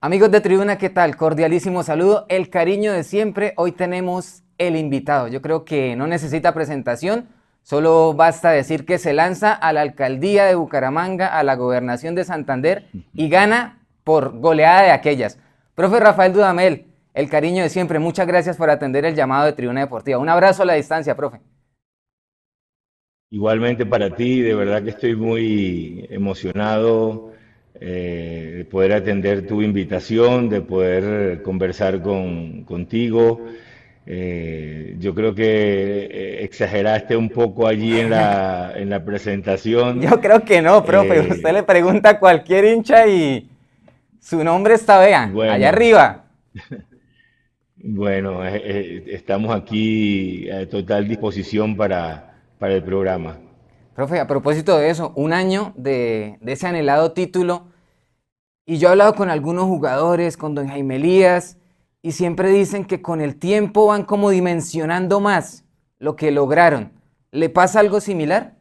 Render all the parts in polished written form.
Amigos de Tribuna, ¿qué tal? Cordialísimo saludo, el cariño de siempre. Hoy tenemos el invitado. Yo creo que no necesita presentación, solo basta decir que se lanza a la alcaldía de Bucaramanga, a la gobernación de Santander y gana por goleada de aquellas. Profe Rafael Dudamel, el cariño de siempre, muchas gracias por atender el llamado de Tribuna Deportiva. Un abrazo a la distancia, profe. Igualmente para ti, de verdad que estoy muy emocionado de poder atender tu invitación, de poder conversar contigo. Yo creo que exageraste un poco allí en la presentación. Yo creo que no, profe. Usted le Eh, pregunta a cualquier hincha y su nombre está, vea, allá bueno, arriba. bueno, estamos aquí a total disposición para el programa. Profe, a propósito de eso, un año de ese anhelado título, y yo he hablado con algunos jugadores, con don Jaime Elías, y siempre dicen que con el tiempo van como dimensionando más lo que lograron. ¿Le pasa algo similar?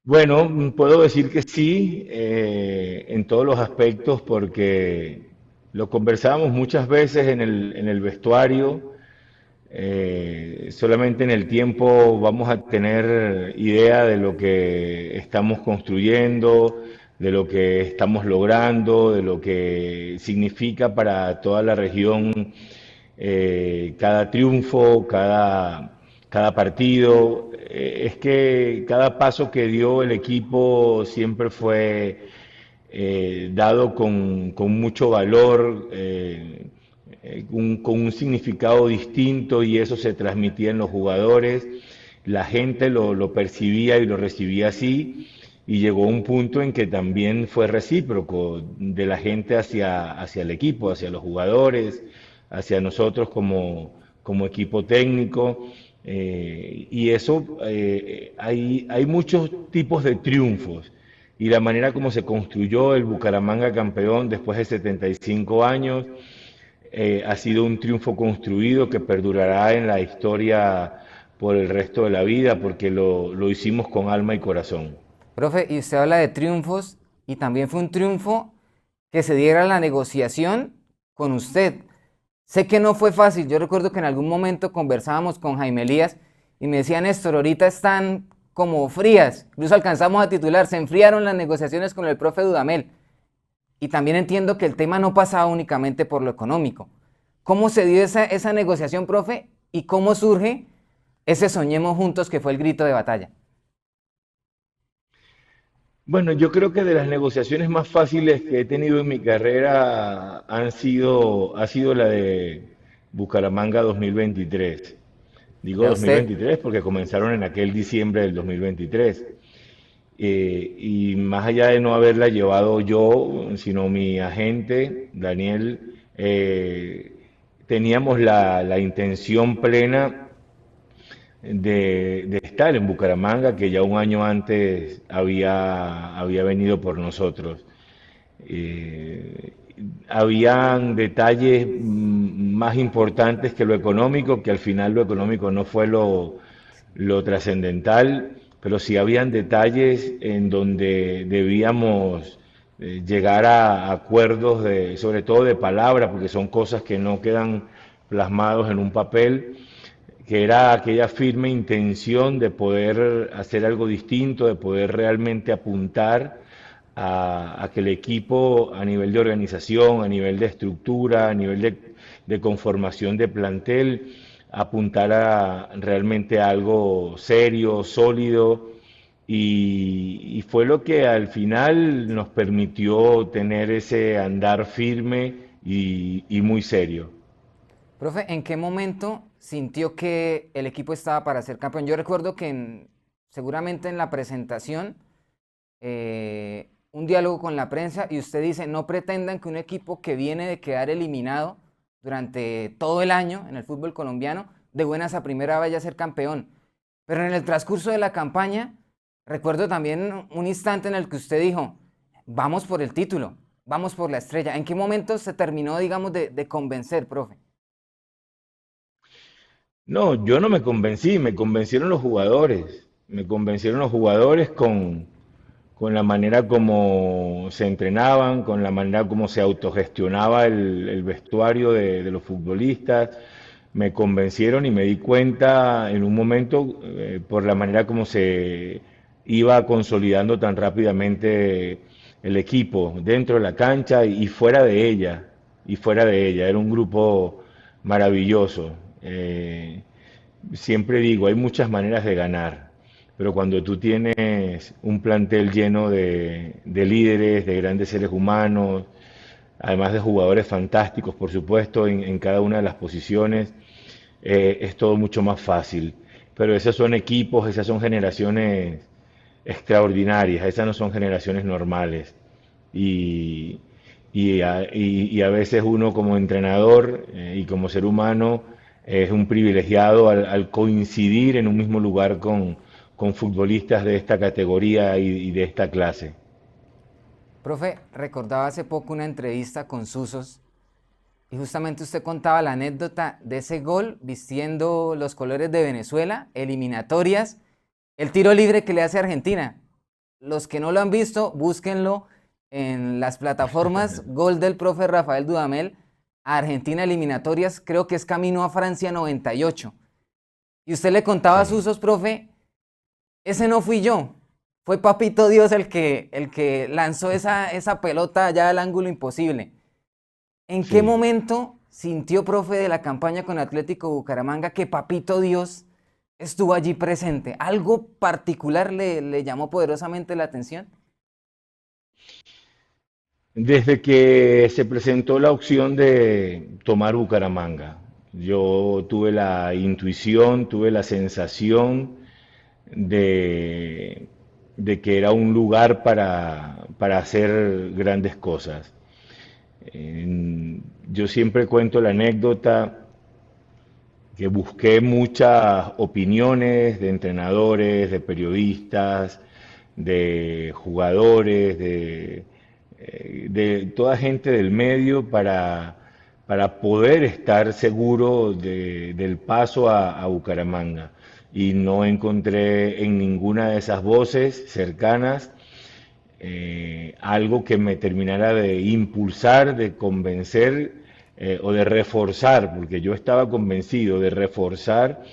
Bueno, puedo decir que sí, en todos los aspectos, porque lo conversábamos muchas veces en el vestuario. Solamente en el tiempo vamos a tener idea de lo que estamos construyendo, de lo que estamos logrando, de lo que significa para toda la región cada triunfo, cada partido. Es que cada paso que dio el equipo siempre fue dado con mucho valor, con un significado distinto, y eso se transmitía en los jugadores. La gente lo percibía y lo recibía así, y llegó un punto en que también fue recíproco de la gente hacia el equipo, hacia los jugadores, hacia nosotros como equipo técnico. Y eso, hay muchos tipos de triunfos, y la manera como se construyó el Bucaramanga campeón después de 75 años ha sido un triunfo construido que perdurará en la historia por el resto de la vida, porque lo hicimos con alma y corazón. Profe, y usted habla de triunfos, y también fue un triunfo que se diera la negociación con usted. Sé que no fue fácil. Yo recuerdo que en algún momento conversábamos con Jaime Elías y me decía: Néstor, ahorita están como frías. Incluso alcanzamos a titular, se enfriaron las negociaciones con el profe Dudamel. Y también entiendo que el tema no pasaba únicamente por lo económico. ¿Cómo se dio esa negociación, profe? ¿Y cómo surge ese soñemos juntos que fue el grito de batalla? Bueno, yo creo que de las negociaciones más fáciles que he tenido en mi carrera ha sido la de Bucaramanga 2023. Digo Vea usted. 2023 porque comenzaron en aquel diciembre del 2023. Y más allá de no haberla llevado yo, sino mi agente, Daniel, teníamos la intención plena de estar en Bucaramanga, que ya un año antes había venido por nosotros. Eh, Habían detalles más importantes que lo económico, que al final lo económico no fue lo trascendental, pero sí habían detalles en donde debíamos llegar a acuerdos sobre todo de palabra, porque son cosas que no quedan plasmados en un papel, que era aquella firme intención de poder hacer algo distinto, de poder realmente apuntar a que el equipo, a nivel de organización, a nivel de estructura, a nivel de conformación de plantel, apuntara realmente a algo serio, sólido, y fue lo que al final nos permitió tener ese andar firme y muy serio. Profe, ¿en qué momento sintió que el equipo estaba para ser campeón? Yo recuerdo que seguramente en la presentación, un diálogo con la prensa, y usted dice: no pretendan que un equipo que viene de quedar eliminado durante todo el año en el fútbol colombiano, de buenas a primera vaya a ser campeón. Pero en el transcurso de la campaña, recuerdo también un instante en el que usted dijo: vamos por el título, vamos por la estrella. ¿En qué momento se terminó, digamos, de convencer, profe? No, yo no me convencí, me convencieron los jugadores. Me convencieron los jugadores con la manera como se entrenaban, con la manera como se autogestionaba el vestuario de los futbolistas. Me convencieron y me di cuenta en un momento por la manera como se iba consolidando tan rápidamente el equipo dentro de la cancha y fuera de ella, y fuera de ella. Era un grupo maravilloso. Siempre digo, hay muchas maneras de ganar, pero cuando tú tienes un plantel lleno de líderes, de grandes seres humanos, además de jugadores fantásticos, por supuesto, en cada una de las posiciones, es todo mucho más fácil. Pero esos son equipos, esas son generaciones extraordinarias, esas no son generaciones normales. Y, y a veces uno como entrenador y como ser humano es un privilegiado al coincidir en un mismo lugar con futbolistas de esta categoría y de esta clase. Profe, recordaba hace poco una entrevista con Susos y justamente usted contaba la anécdota de ese gol vistiendo los colores de Venezuela, eliminatorias, el tiro libre que le hace Argentina. Los que no lo han visto, búsquenlo en las plataformas. Gol del profe Rafael Dudamel a Argentina eliminatorias, creo que es camino a Francia 98. Y usted le contaba a Sí, Susos, profe, ese no fui yo, fue Papito Dios el que lanzó esa pelota allá al ángulo imposible. ¿En qué sí. momento sintió, profe, de la campaña con Atlético Bucaramanga que Papito Dios estuvo allí presente? ¿Algo particular le llamó poderosamente la atención? Desde que se presentó la opción de tomar Bucaramanga, yo tuve la intuición, tuve la sensación de, de que era un lugar para hacer grandes cosas. Yo siempre cuento la anécdota que busqué muchas opiniones de entrenadores, de periodistas, de jugadores, de toda gente del medio para poder estar seguro del paso a Bucaramanga. Y no encontré en ninguna de esas voces cercanas algo que me terminara de impulsar, de convencer o de reforzar, porque yo estaba convencido de reforzar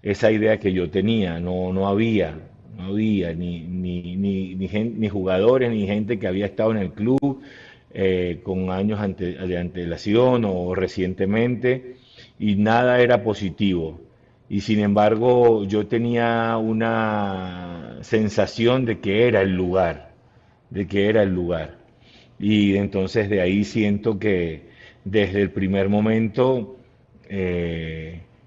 esa idea que yo tenía. No había ni jugadores ni gente que había estado en el club con años de antelación o recientemente, y nada era positivo. Y sin embargo, yo tenía una sensación de que era el lugar. Y entonces de ahí siento que desde el primer momento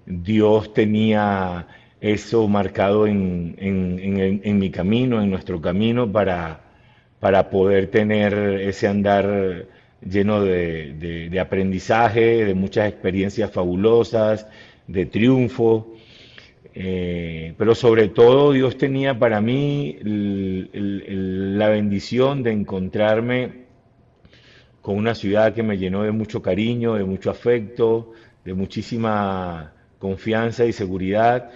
Dios tenía eso marcado en mi camino, en nuestro camino, para poder tener ese andar lleno de aprendizaje, de muchas experiencias fabulosas, de triunfo. Pero sobre todo Dios tenía para mí la bendición de encontrarme con una ciudad que me llenó de mucho cariño, de mucho afecto, de muchísima confianza y seguridad.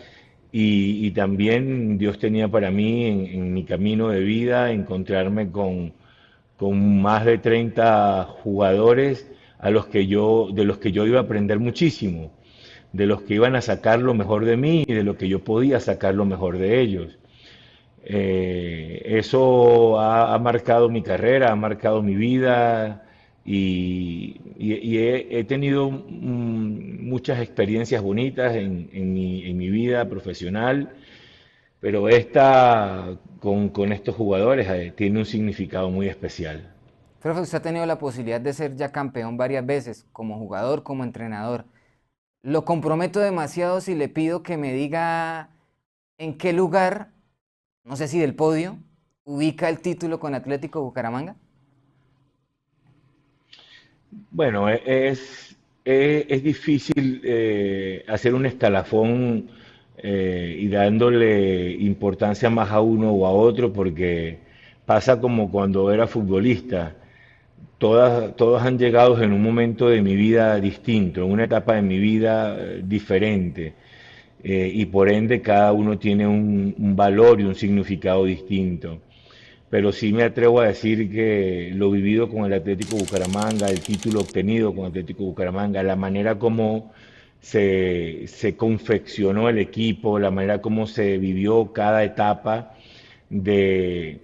Y también Dios tenía para mí en mi camino de vida encontrarme con más de 30 jugadores de los que yo iba a aprender muchísimo, de los que iban a sacar lo mejor de mí y de lo que yo podía sacar lo mejor de ellos. Eso ha marcado mi carrera, ha marcado mi vida y he tenido muchas experiencias bonitas en mi vida profesional, pero esta con estos jugadores tiene un significado muy especial. Profe, usted ha tenido la posibilidad de ser ya campeón varias veces, como jugador, como entrenador. Lo comprometo demasiado si le pido que me diga en qué lugar, no sé si del podio, ubica el título con Atlético Bucaramanga. Bueno, es difícil hacer un escalafón y dándole importancia más a uno o a otro porque pasa como cuando era futbolista. Todas han llegado en un momento de mi vida distinto, en una etapa de mi vida diferente, y por ende cada uno tiene un valor y un significado distinto. pero sí me atrevo a decir que lo vivido con el Atlético Bucaramanga, el título obtenido con el Atlético Bucaramanga, la manera como se confeccionó el equipo, la manera como se vivió cada etapa de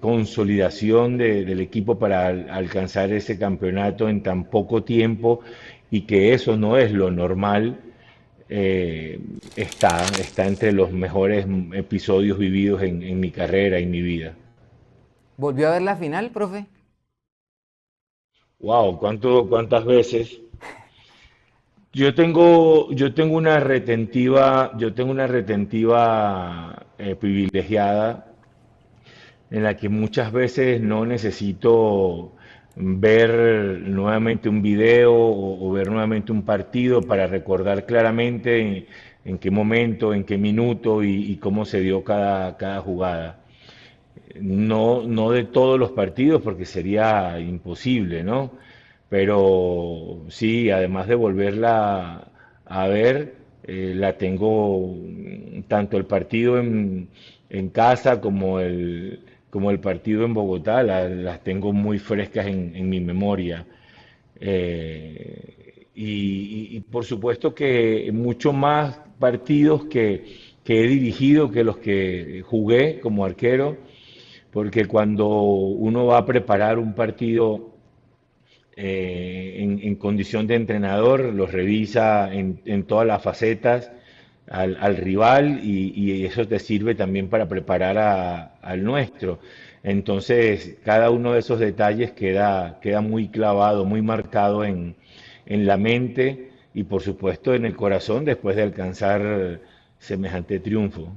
consolidación del equipo para alcanzar ese campeonato en tan poco tiempo y que eso no es lo normal, eh, está entre los mejores episodios vividos en mi carrera y mi vida. ¿Volvió a ver la final, profe? Wow, ¿cuántas veces? Yo tengo una retentiva privilegiada en la que muchas veces no necesito ver nuevamente un video o ver nuevamente un partido para recordar claramente en qué momento, en qué minuto y cómo se dio cada jugada. No, no de todos los partidos porque sería imposible, ¿no? Pero sí, además de volverla a ver, la tengo tanto el partido en casa como el partido en Bogotá, las tengo muy frescas en mi memoria. Y por supuesto que mucho más partidos que he dirigido que los que jugué como arquero, porque cuando uno va a preparar un partido en condición de entrenador, los revisa en todas las facetas al rival y eso te sirve también para preparar al nuestro. Entonces, cada uno de esos detalles queda muy clavado, muy marcado en la mente y por supuesto en el corazón después de alcanzar semejante triunfo.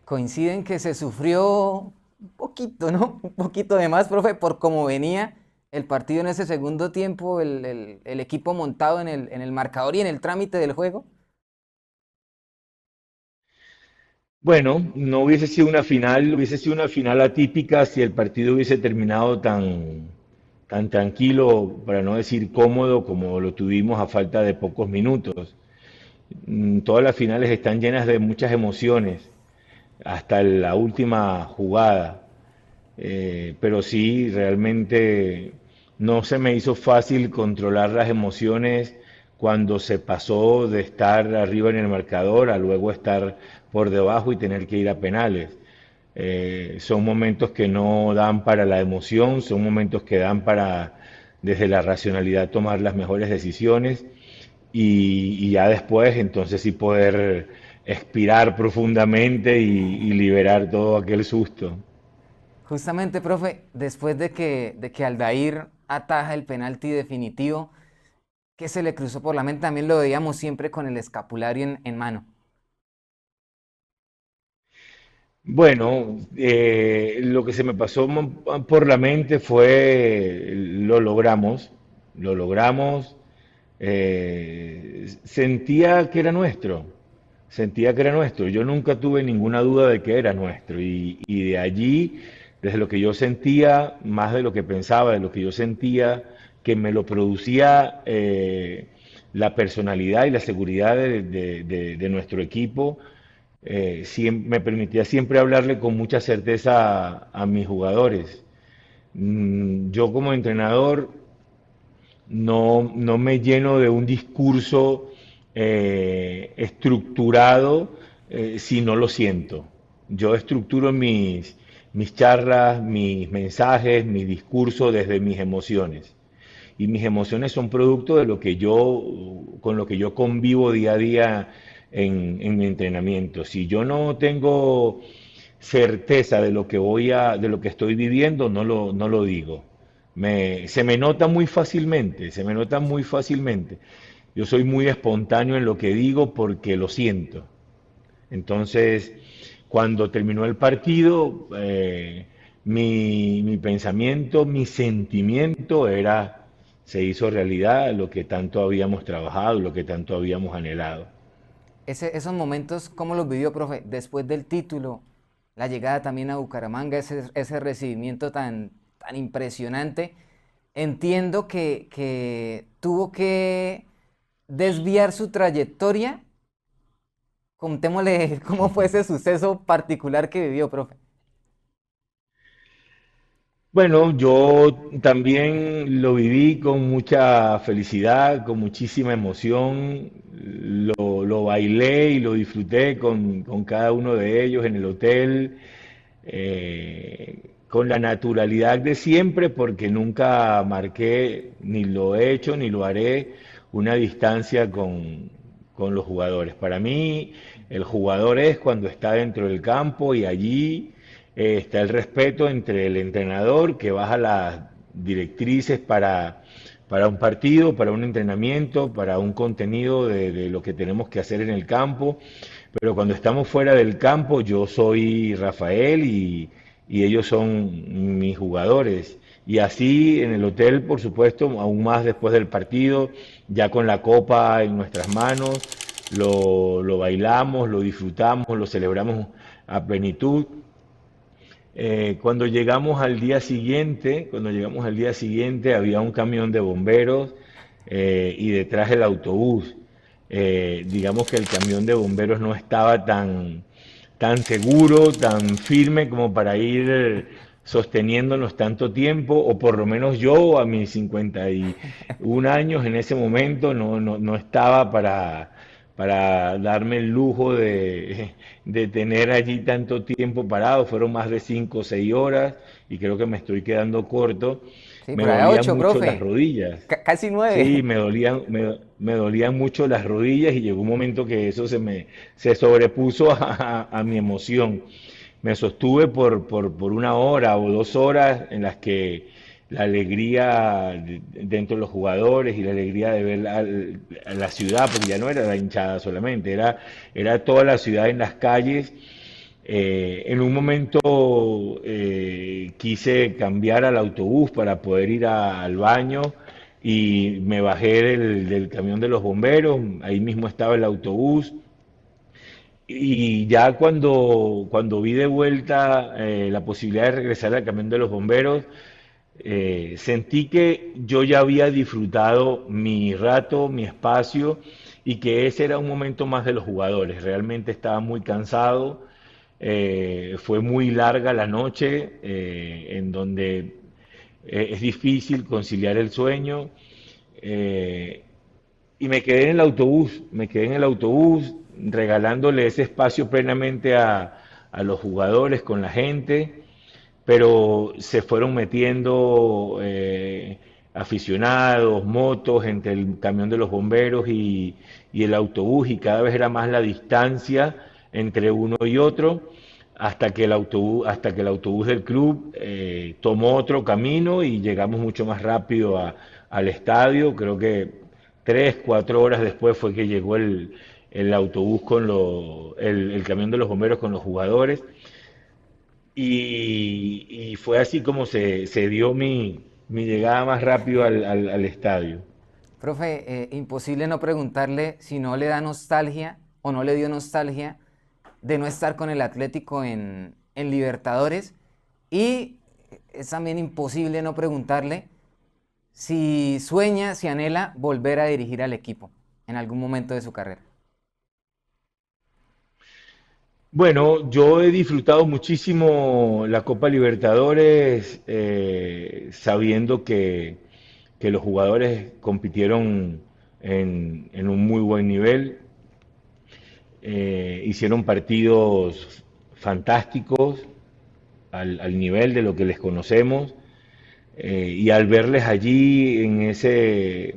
Coinciden que se sufrió un poquito, ¿no? Un poquito de más, profe, por cómo venía el partido en ese segundo tiempo, el equipo montado en el marcador y en el trámite del juego. Bueno, no hubiese sido una final, hubiese sido una final atípica si el partido hubiese terminado tan tranquilo, para no decir cómodo, como lo tuvimos a falta de pocos minutos. Todas las finales están llenas de muchas emociones, hasta la última jugada. Pero sí, realmente no se me hizo fácil controlar las emociones cuando se pasó de estar arriba en el marcador a luego estar por debajo y tener que ir a penales. Son momentos que no dan para la emoción, son momentos que dan para desde la racionalidad tomar las mejores decisiones y ya después entonces sí poder expirar profundamente y liberar todo aquel susto. Justamente, profe, después de que Aldair ataja el penalti definitivo, ¿qué se le cruzó por la mente? También lo veíamos siempre con el escapulario en mano. Bueno, lo que se me pasó por la mente fue lo logramos, sentía que era nuestro, sentía que era nuestro. Yo nunca tuve ninguna duda de que era nuestro y de allí, desde lo que yo sentía, más de lo que pensaba, de lo que yo sentía, que me lo producía la personalidad y la seguridad de nuestro equipo me permitía siempre hablarle con mucha certeza a mis jugadores. Yo como entrenador no me lleno de un discurso estructurado si no lo siento. Yo estructuro mis charlas, mis mensajes, mi discurso desde mis emociones. Y mis emociones son producto de lo que con lo que yo convivo día a día en mi entrenamiento. Si yo no tengo certeza de lo que de lo que estoy viviendo, no lo digo. Se me nota muy fácilmente, se me nota muy fácilmente. Yo soy muy espontáneo en lo que digo porque lo siento. Entonces, cuando terminó el partido, mi pensamiento, mi sentimiento se hizo realidad lo que tanto habíamos trabajado, lo que tanto habíamos anhelado. Esos momentos, ¿cómo los vivió, profe? Después del título, la llegada también a Bucaramanga, ese recibimiento tan impresionante. Entiendo que tuvo que desviar su trayectoria. Contémosle cómo fue ese suceso particular que vivió, profe. Bueno, yo también lo viví con mucha felicidad, con muchísima emoción. Lo bailé y lo disfruté con cada uno de ellos en el hotel, con la naturalidad de siempre, porque nunca marqué, ni lo he hecho, ni lo haré, una distancia con los jugadores. Para mí, el jugador es cuando está dentro del campo y allí está el respeto entre el entrenador que baja las directrices para un partido, para un entrenamiento, para un contenido de lo que tenemos que hacer en el campo. Pero cuando estamos fuera del campo, yo soy Rafael y ellos son mis jugadores. Y así en el hotel, por supuesto, aún más después del partido, ya con la copa en nuestras manos, lo bailamos, lo disfrutamos, lo celebramos a plenitud. Cuando llegamos al día siguiente había un camión de bomberos y detrás el autobús. Digamos que el camión de bomberos no estaba tan seguro, tan firme como para ir sosteniéndonos tanto tiempo, o por lo menos yo a mis 51 años en ese momento no estaba para darme el lujo de tener allí tanto tiempo parado. Fueron más de 5 o 6 horas y creo que me estoy quedando corto. Sí, Me por allá dolían 8, mucho las profe. rodillas. Casi 9. Sí, me dolían mucho las rodillas y llegó un momento que eso se sobrepuso a mi emoción. Me sostuve por 1 hora o 2 horas en las que la alegría dentro de los jugadores y la alegría de ver a la ciudad, porque ya no era la hinchada solamente, era toda la ciudad en las calles. En un momento quise cambiar al autobús para poder ir al baño y me bajé del camión de los bomberos, ahí mismo estaba el autobús y ya cuando vi de vuelta la posibilidad de regresar al camión de los bomberos, sentí que yo ya había disfrutado mi rato, mi espacio y que ese era un momento más de los jugadores. Realmente estaba muy cansado, fue muy larga la noche en donde es difícil conciliar el sueño. eh, y me quedé en el autobús regalándole ese espacio plenamente a los jugadores con la gente, pero se fueron metiendo aficionados, motos entre el camión de los bomberos y el autobús y cada vez era más la distancia entre uno y otro hasta que el autobús del club tomó otro camino y llegamos mucho más rápido al estadio. Creo que 3, 4 horas después fue que llegó el autobús el camión de los bomberos con los jugadores. Y fue así como se dio mi llegada más rápido al estadio. Profe, imposible no preguntarle si no le da nostalgia o no le dio nostalgia de no estar con el Atlético en Libertadores. Y es también imposible no preguntarle si sueña, si anhela volver a dirigir al equipo en algún momento de su carrera. Bueno, yo he disfrutado muchísimo la Copa Libertadores, sabiendo que los jugadores compitieron en un muy buen nivel, hicieron partidos fantásticos al nivel de lo que les conocemos. Y al verles allí en ese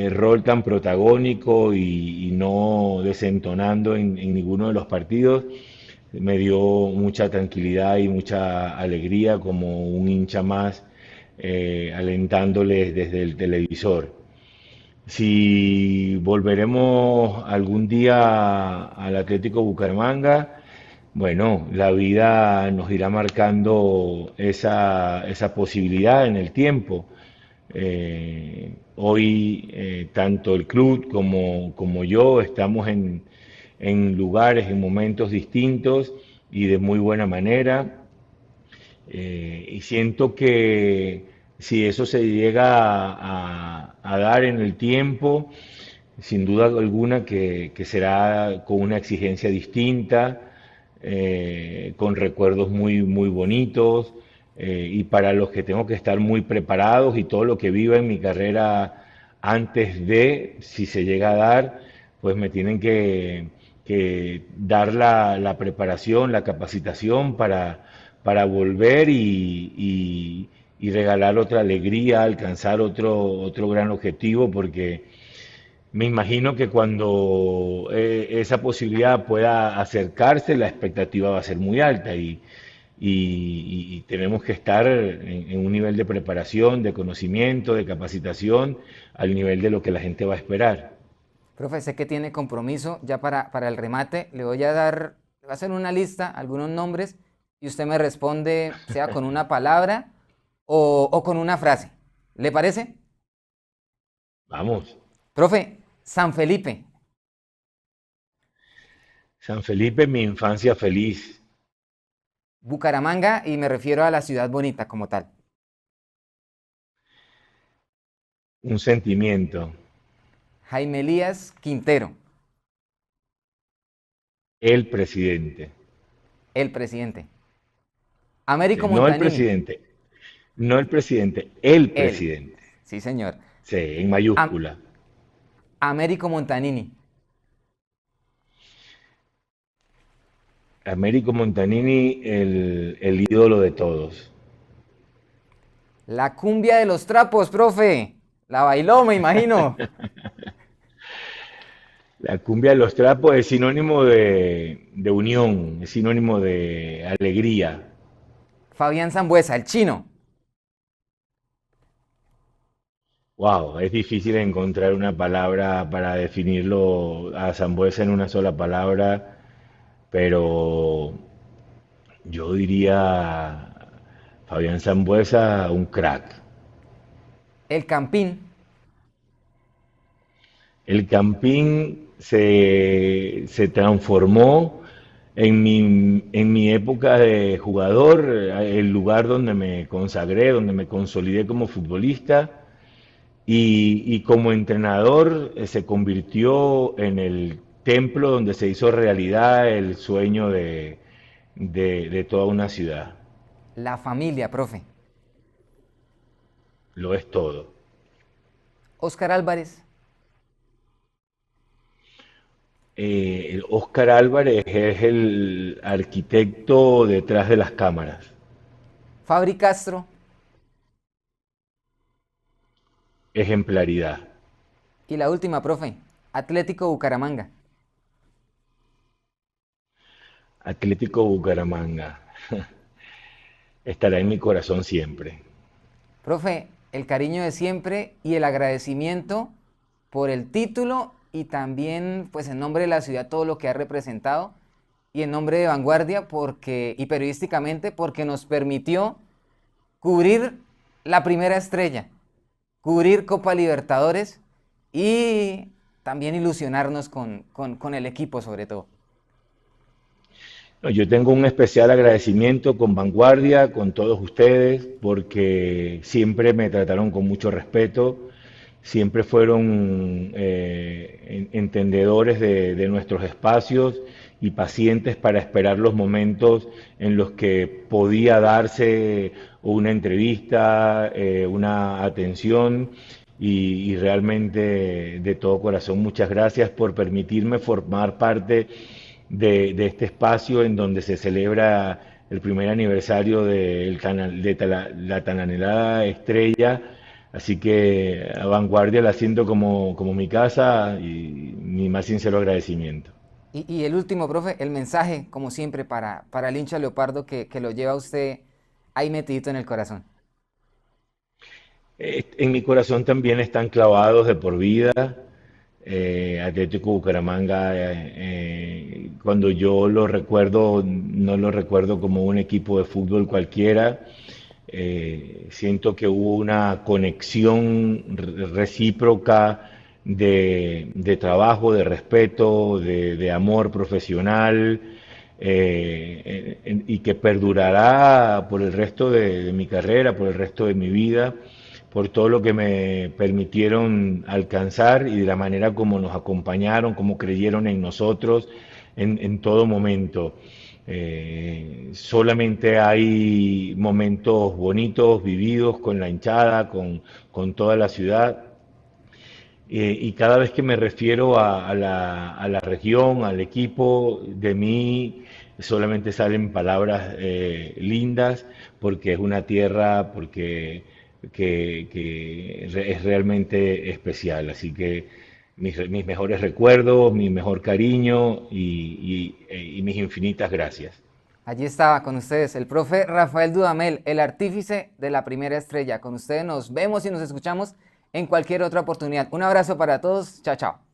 rol tan protagónico y no desentonando en ninguno de los partidos, me dio mucha tranquilidad y mucha alegría como un hincha más alentándoles desde el televisor. Si volveremos algún día al Atlético Bucaramanga, bueno, la vida nos irá marcando esa posibilidad en el tiempo. Hoy, tanto el club como yo estamos en lugares, en momentos distintos y de muy buena manera. Y siento que si eso se llega a dar en el tiempo, sin duda alguna que será con una exigencia distinta, con recuerdos muy bonitos, y para los que tengo que estar muy preparados y todo lo que viva en mi carrera antes de, si se llega a dar, pues me tienen que dar la preparación, la capacitación para volver y regalar otra alegría, alcanzar otro gran objetivo, porque me imagino que cuando esa posibilidad pueda acercarse, la expectativa va a ser muy alta y tenemos que estar en un nivel de preparación, de conocimiento, de capacitación, al nivel de lo que la gente va a esperar. Profe, sé que tiene compromiso. Ya para el remate, le voy a dar, le voy a hacer una lista, algunos nombres, y usted me responde, sea con una palabra o con una frase. ¿Le parece? Vamos, Profe, San Felipe, San Felipe, mi infancia feliz, Bucaramanga, y me refiero a la ciudad bonita como tal. un sentimiento, Jaime Elías Quintero, el presidente. el presidente. Américo No el Montanini, presidente, no el presidente, el él. presidente. Sí, señor. Sí, en Am- mayúscula. Américo Montanini, Américo Montanini, el ídolo de todos. la cumbia de los trapos, profe. La bailó, me imagino. La cumbia de los trapos es sinónimo de unión, es sinónimo de alegría. Fabián Zambuesa, el chino. Wow, es difícil encontrar una palabra para definirlo a Sambuesa en una sola palabra, pero yo diría Fabián Sambuesa, un crack. El Campín, El Campín se transformó en mi época de jugador, el lugar donde me consagré, donde me consolidé como futbolista. Y como entrenador se convirtió en el templo donde se hizo realidad el sueño de toda una ciudad. la familia, profe. Lo es todo. Óscar Álvarez, El Óscar Álvarez es el arquitecto detrás de las cámaras. Fabri Castro Ejemplaridad. y la última, profe. Atlético Bucaramanga. Atlético Bucaramanga. Estará en mi corazón siempre. Profe, el cariño de siempre y el agradecimiento por el título y también, pues en nombre de la ciudad, todo lo que ha representado y en nombre de Vanguardia porque, y periodísticamente porque nos permitió cubrir la primera estrella, cubrir Copa Libertadores y también ilusionarnos con el equipo sobre todo. No, yo tengo un especial agradecimiento con Vanguardia, con todos ustedes, porque siempre me trataron con mucho respeto, siempre fueron entendedores de nuestros espacios y pacientes para esperar los momentos en los que podía darse una entrevista, una atención. Y realmente de todo corazón, muchas gracias por permitirme formar parte de este espacio en donde se celebra el primer aniversario del canal, la tan anhelada estrella. Así que a Vanguardia la siento como mi casa y mi más sincero agradecimiento. Y el último, profe, el mensaje, como siempre, para el hincha leopardo que lo lleva a usted ahí metidito en el corazón. En mi corazón también están clavados de por vida. Atlético Bucaramanga, cuando yo lo recuerdo, no lo recuerdo como un equipo de fútbol cualquiera. Siento que hubo una conexión recíproca de trabajo, de respeto, de amor profesional, y que perdurará por el resto de mi carrera, por el resto de mi vida, por todo lo que me permitieron alcanzar y de la manera como nos acompañaron, como creyeron en nosotros en todo momento. Solamente hay momentos bonitos vividos con la hinchada, con toda la ciudad. Y cada vez que me refiero a la región, al equipo, de mí solamente salen palabras lindas, porque es una tierra, porque es realmente especial. Así que mis mejores recuerdos, mi mejor cariño y mis infinitas gracias. Allí estaba con ustedes el profe Rafael Dudamel, el artífice de la primera estrella. Con ustedes nos vemos y nos escuchamos en cualquier otra oportunidad. Un abrazo para todos. Chao, chao.